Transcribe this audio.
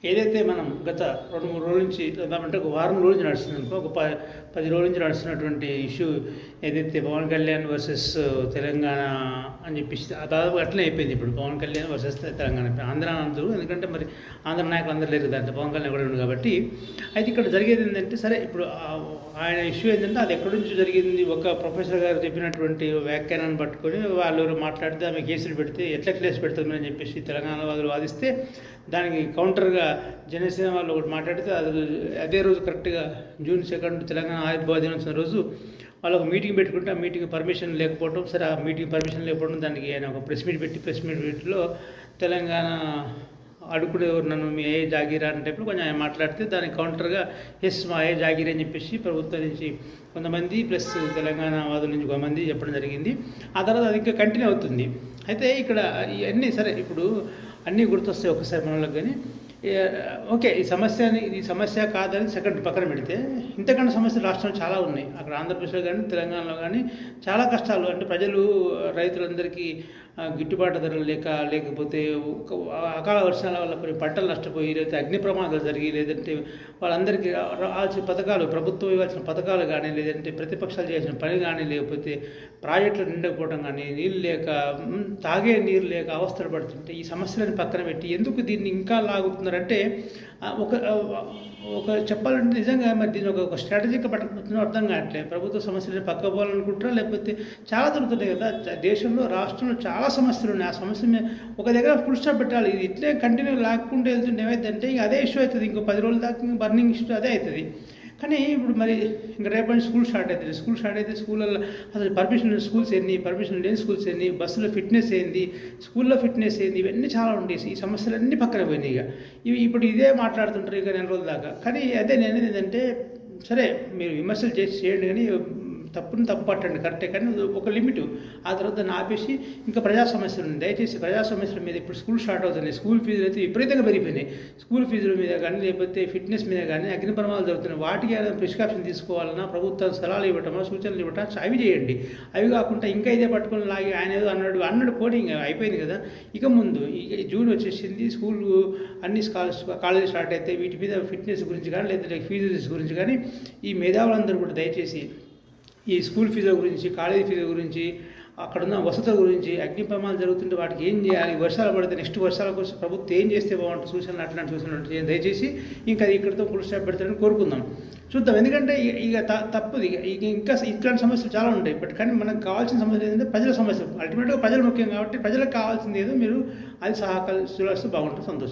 ఏదైతే మనం గత 2, 3 రోజుల నుంచి దాదాపు ఒక వారం రోజులు నడుస్తుంది అనుకో, ఒక 10 రోజుల నుంచి నడుస్తున్నటువంటి ఇష్యూ ఏదైతే పవన్ కళ్యాణ్ వర్సెస్ తెలంగాణ అని చెప్పేసి దాదాపు అట్లనే అయిపోయింది. ఇప్పుడు పవన్ కళ్యాణ్ వర్సెస్ తెలంగాణ, ఆంధ్ర అందరూ, ఎందుకంటే మరి ఆంధ్ర నాయకులు అందరూ లేరు దాంట్లో, పవన్ కళ్యాణ్ కూడా ఉంది కాబట్టి. అయితే ఇక్కడ జరిగేది ఏంటంటే, సరే ఇప్పుడు ఆయన ఇష్యూ ఏంటంటే అది ఎక్కడి నుంచి జరిగింది, ఒక ప్రొఫెసర్ గారు చెప్పినటువంటి వ్యాఖ్యానాన్ని పట్టుకొని వాళ్ళు మాట్లాడితే ఆమె కేసులు పెడితే ఎట్లా కేసు పెడుతుందని చెప్పేసి తెలంగాణ వాళ్ళు వాదిస్తే, దానికి కౌంటర్గా జనసేన వాళ్ళు ఒకటి మాట్లాడితే అదే రోజు కరెక్ట్గా జూన్ 2 తెలంగాణ ఆవిర్భావ దినోత్సవం రోజు వాళ్ళు ఒక మీటింగ్ పెట్టుకుంటే ఆ మీటింగ్ పర్మిషన్ లేకపోవడం, సరే ఆ మీటింగ్ పర్మిషన్ లేకపోవడం, దానికి ఆయన ఒక ప్రెస్ మీట్లో తెలంగాణ అడుగుడేవారు నన్ను మీ ఏ జాగీరా అంటే కొంచెం ఆయన మాట్లాడితే దానికి కౌంటర్గా ఎస్ మా ఏ జాగీర్ అని చెప్పేసి ప్రభుత్వం నుంచి కొంతమంది ప్లస్ తెలంగాణ వాదుల నుంచి కొంతమంది చెప్పడం జరిగింది. ఆ తర్వాత అది ఇంకా కంటిన్యూ అవుతుంది. అయితే ఇక్కడ ఇవన్నీ సరే ఇప్పుడు అన్నీ గుర్తొస్తాయి ఒకసారి మనలోకి. కానీ ఓకే, ఈ సమస్య కాదని సెకండ్ పక్కన పెడితే, ఇంతకన్నా సమస్యలు రాష్ట్రంలో చాలా ఉన్నాయి. అక్కడ ఆంధ్రప్రదేశ్లో కానీ తెలంగాణలో కానీ చాలా కష్టాలు. అంటే ప్రజలు, రైతులందరికీ గిట్టుబాటు ధరలు లేకపోతే అకాల వర్షాల వల్ల కొన్ని పంటలు నష్టపోయి, లేకపోతే అగ్ని ప్రమాదాలు జరిగి, లేదంటే వాళ్ళందరికీ రావాల్సిన పథకాలు, ప్రభుత్వం ఇవ్వాల్సిన పథకాలు కానీ, లేదంటే ప్రతిపక్షాలు చేసిన పని కానీ, లేకపోతే ప్రాజెక్టులు నిండకపోవడం కానీ, నీళ్ళు లేక, తాగే నీరు లేక అవస్థలు పడుతుంటే, ఈ సమస్యలను పక్కన పెట్టి ఎందుకు దీన్ని ఇంకా లాగుతున్నారంటే, ఒక చెప్పాలంటే నిజంగా మరి దీన్ని ఒక స్ట్రాటజీగా పట్టుకుంటున్నా అర్థం కావట్లేదు. ప్రభుత్వ సమస్యలను పక్కపోవాలనుకుంటారా, లేకపోతే చాలా దొరుకుతున్నాయి కదా దేశంలో, రాష్ట్రంలో చాలా సమస్యలు ఉన్నాయి. ఆ సమస్య మీద ఒక దగ్గర ఫుల్ స్టాప్ పెట్టాలి. ఇది ఇట్లే కంటిన్యూ లాక్కుంటూ వెళ్తుంటే ఏమైందంటే ఇంక అదే ఇష్యూ అవుతుంది. ఇంకో 10 రోజుల దాకా ఇంకా బర్నింగ్ ఇష్యూ అదే అవుతుంది. కానీ ఇప్పుడు మరి ఇంకా రేపటి స్కూల్ స్టార్ట్ అయితే స్కూళ్ళల్లో అసలు స్కూల్స్ ఎన్ని, పర్మిషన్ లేని స్కూల్స్ ఎన్ని, బస్సులో ఫిట్నెస్ ఏంది, స్కూల్లో ఫిట్నెస్ ఏంది, ఇవన్నీ చాలా ఉండేసి ఈ సమస్యలన్నీ పక్కన పోయినాయి. ఇప్పుడు ఇదే మాట్లాడుతుంటారు ఇక 4 రోజుల దాకా. కానీ అదే నేను ఏంటంటే, సరే మీరు విమర్శలు చేయండి, కానీ తప్పు పట్టండి కరెక్టే, కానీ ఒక లిమిటు. ఆ తర్వాత దాన్ని ఆపేసి ఇంకా ప్రజా సమస్యలు ఉన్నాయి. దయచేసి ప్రజా సమస్యల మీద ఇప్పుడు స్కూల్ స్టార్ట్ అవుతున్నాయి. స్కూల్ ఫీజులు అయితే విపరీతంగా పెరిగిపోయినాయి. స్కూల్ ఫీజుల మీద కానీ, లేకపోతే ఫిట్నెస్ మీద కానీ, అగ్ని ప్రమాదాలు జరుగుతున్నాయి. వాటికి ఏదైనా ప్రిస్క్రిప్షన్ తీసుకోవాలన్నా ప్రభుత్వం సలహాలు ఇవ్వటమా, సూచనలు ఇవ్వటం, అవి చేయండి. అవి కాకుండా ఇంకా ఇదే పట్టుకొని లాగి ఆయన ఏదో అన్నాడు కోడింగ్ అయిపోయింది కదా. ఇక ముందు జూన్ వచ్చేసింది, స్కూల్ అన్ని కాలేజీ స్టార్ట్ అయితే వీటి మీద ఫిట్నెస్ గురించి కానీ, లేకపోతే ఫీజుస్ గురించి కానీ ఈ మేధావులందరూ కూడా దయచేసి ఈ స్కూల్ ఫీజుల గురించి, కాలేజీ ఫీజుల గురించి, అక్కడున్న వసతుల గురించి, అగ్ని ప్రమాదాలు జరుగుతుంటే వాటికి ఏం చేయాలి, వర్షాలు పడితే నెక్స్ట్ వర్షాల కోసం ప్రభుత్వం ఏం చేస్తే బాగుంటుంది, సూచనలు అట్లాంటి సూచనలు దయచేసి ఇంకా ఇక్కడితో ఫుల్ స్టాప్ పెడతారని కోరుకుందాం. చూద్దాం. ఎందుకంటే ఇక తప్పదు. ఇక ఇంకా ఇట్లాంటి సమస్యలు చాలా ఉంటాయి. బట్ కానీ మనకు కావాల్సిన సమస్య ఏంటంటే ప్రజల సమస్య. అల్టిమేట్గా ప్రజలు ముఖ్యం కాబట్టి ప్రజలకు కావాల్సింది ఏదో మీరు అది సహకరిస్తే బాగుంటుంది. సంతోషం.